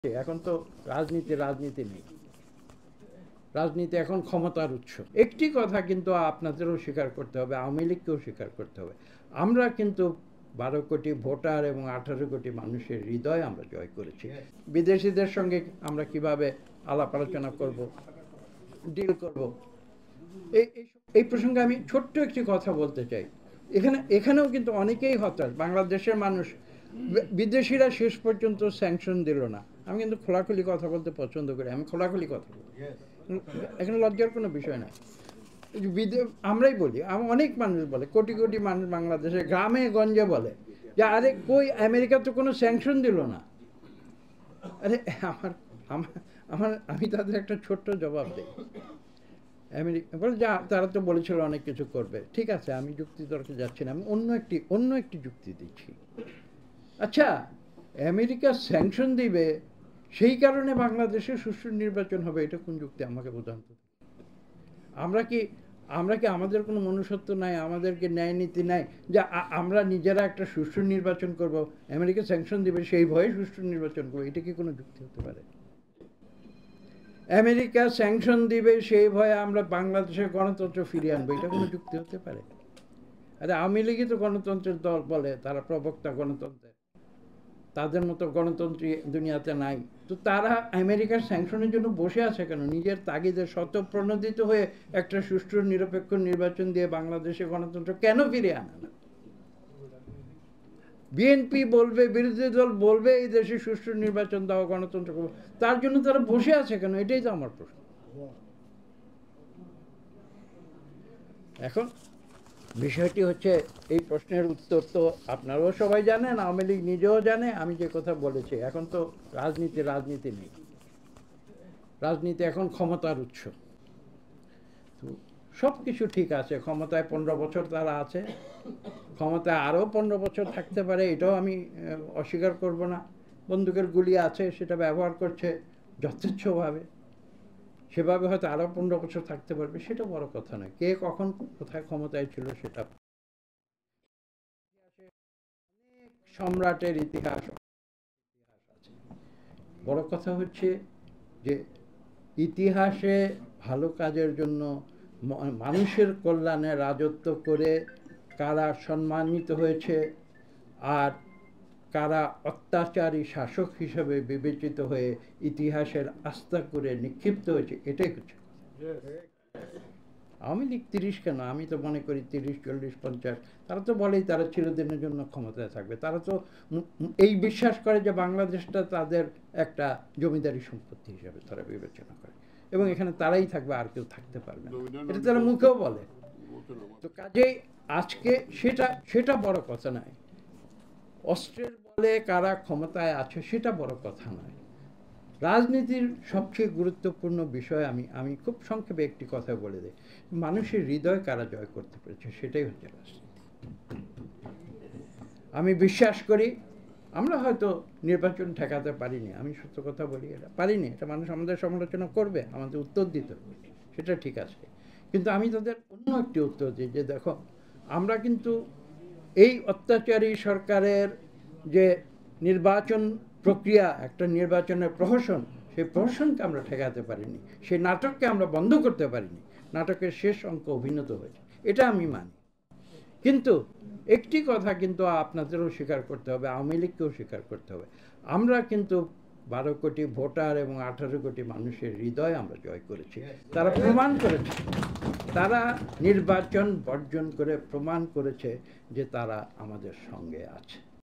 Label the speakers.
Speaker 1: এখন তো রাজনীতি নেই, রাজনীতি এখন ক্ষমতার উৎস। একটি কথা কিন্তু আপনাদেরও স্বীকার করতে হবে, আওয়ামী লীগকেও স্বীকার করতে হবে, আমরা কিন্তু 12 কোটি ভোটার এবং 18 কোটি মানুষের হৃদয় আমরা জয় করেছি। বিদেশিদের সঙ্গে আমরা কিভাবে আলাপ আলোচনা করব, ডিল করব, এই প্রসঙ্গে আমি ছোট্ট একটি কথা বলতে চাই। এখানেও কিন্তু অনেকেই হতাশ, বাংলাদেশের মানুষ। বিদেশিরা শেষ পর্যন্ত স্যাংশন দিল না। আমি কিন্তু খোলাখুলি কথা বলতে পছন্দ করি, আমি খোলাখুলি কথা বলি, এখানে লজ্জার কোনো বিষয় না। আমরাই বলি, অনেক মানুষ বলে, কোটি কোটি মানুষ বাংলাদেশে গ্রামে গঞ্জে বলে যে আরে কই আমেরিকা তো কোনো স্যাংশন দিল না। আরে আমি তাদের একটা ছোট্ট জবাব দিই। আমেরিকা বলে যা, তারা তো বলেছিল অনেক কিছু করবে, ঠিক আছে, আমি যুক্তি তর্কে যাচ্ছি না, আমি অন্য একটি যুক্তি দিচ্ছি। আচ্ছা, আমেরিকা স্যাংশন দিবে সেই কারণে বাংলাদেশে সুষ্ঠু নির্বাচন হবে, এটা কোন যুক্তি আমাকে বোঝান তো। আমরা কি আমাদের কোনো মনুষ্যত্ব নাই, আমাদেরকে ন্যায় নীতি নাই যে আমরা নিজেরা একটা সুষ্ঠু নির্বাচন করব, আমেরিকা স্যাংশন দিবে সেই ভয়ে সুষ্ঠু নির্বাচন করবো? এটা কি কোনো যুক্তি হতে পারে? আমেরিকা স্যাংশন দিবে সেই ভয়ে আমরা বাংলাদেশের গণতন্ত্র ফিরিয়ে আনবো, এটা কোনো যুক্তি হতে পারে? আরে আওয়ামী লীগই তো গণতন্ত্রের দল বলে, তারা প্রবক্তা গণতন্ত্রের, তাদের মতো গণতন্ত্রী দুনিয়াতে নাই। তো তারা আমেরিকার স্যাংশনের জন্য বসে আছে কেন? নিজের তাগিদে স্বতঃপ্রণোদিত হয়ে একটা সুষ্ঠু নিরপেক্ষ নির্বাচন দিয়ে বাংলাদেশে গণতন্ত্র কেন ফিরিয়ে আনে না? বিএনপি বলবে, বিরোধী দল বলবে এই দেশে সুষ্ঠু নির্বাচন দাও, গণতন্ত্র করবো, তার জন্য তারা বসে আছে কেন? এটাই তো আমার প্রশ্ন। এখন বিষয়টি হচ্ছে, এই প্রশ্নের উত্তর তো আপনারাও সবাই জানেন, আওয়ামী লীগ নিজেও জানে। আমি যে কথা বলেছি, এখন তো রাজনীতি নেই, রাজনীতি এখন ক্ষমতার উৎস। তো সব কিছু ঠিক আছে, ক্ষমতায় 15 বছর তারা আছে, ক্ষমতায় আরও 15 বছর থাকতে পারে, এটাও আমি অস্বীকার করব না। বন্দুকের গুলি আছে, সেটা ব্যবহার করছে যথেচ্ছভাবে, সেভাবে হয়তো আরও 15 বছর থাকতে পারবে, সেটা বড় কথা নয়। কে কখন কোথায় ক্ষমতায় ছিল সেটা, সম্রাটের ইতিহাস আছে। বড় কথা হচ্ছে যে ইতিহাসে ভালো কাজের জন্য, মানুষের কল্যাণে রাজত্ব করে কারা সম্মানিত হয়েছে আর কারা অত্যাচারী শাসক হিসেবে বিবেচিত হয়ে ইতিহাসের আস্থা করে নিক্ষিপ্ত হয়েছে, এটাই হচ্ছে। আওয়ামী লীগ 30 কেন, আমি তো মনে করি 30, 40, 50, তারা তো বলেই তারা চিরদিনের জন্য ক্ষমতায় থাকবে। তারা তো এই বিশ্বাস করে যে বাংলাদেশটা তাদের একটা জমিদারি সম্পত্তি হিসাবে তারা বিবেচনা করে, এবং এখানে তারাই থাকবে, আর কেউ থাকতে পারবে না, এটা তারা মুখেও বলে। তো কাজেই আজকে সেটা বড় কথা নয়, অস্ত্রের বলে কারা ক্ষমতায় আছে সেটা বড় কথা নয়। রাজনীতির সবচেয়ে গুরুত্বপূর্ণ বিষয়, আমি খুব সংক্ষেপে একটি কথা বলে দিই, মানুষের হৃদয় কারা জয় করতে পেরেছে, সেটাই হচ্ছে রাজনীতি। আমি বিশ্বাস করি আমরা হয়তো নির্বাচন ঠেকাতে পারিনি, আমি সত্য কথা বলি, এটা পারিনি, এটা মানুষ আমাদের সমালোচনা করবে, আমাদের উত্তর দিতে হবে, সেটা ঠিক আছে। কিন্তু আমি তাদের অন্য একটি উত্তর দিই যে দেখো, আমরা কিন্তু এই অত্যাচারী সরকারের যে নির্বাচন প্রক্রিয়া, একটা নির্বাচনের প্রহসন, সেই প্রহসনকে আমরা ঠেকাতে পারিনি, সেই নাটককে আমরা বন্ধ করতে পারিনি, নাটকের শেষ অঙ্ক অভিনীত হয়েছে, এটা আমি মানি। কিন্তু একটি কথা কিন্তু আপনাদেরও স্বীকার করতে হবে, আওয়ামী লীগকেও স্বীকার করতে হবে, আমরা কিন্তু 12 কোটি ভোটার এবং 18 কোটি মানুষের হৃদয় আমরা জয় করেছি। তারা প্রমাণ করেছে, তারা নির্বাচন বর্জন করে প্রমাণ করেছে যে তারা আমাদের সঙ্গে আছে।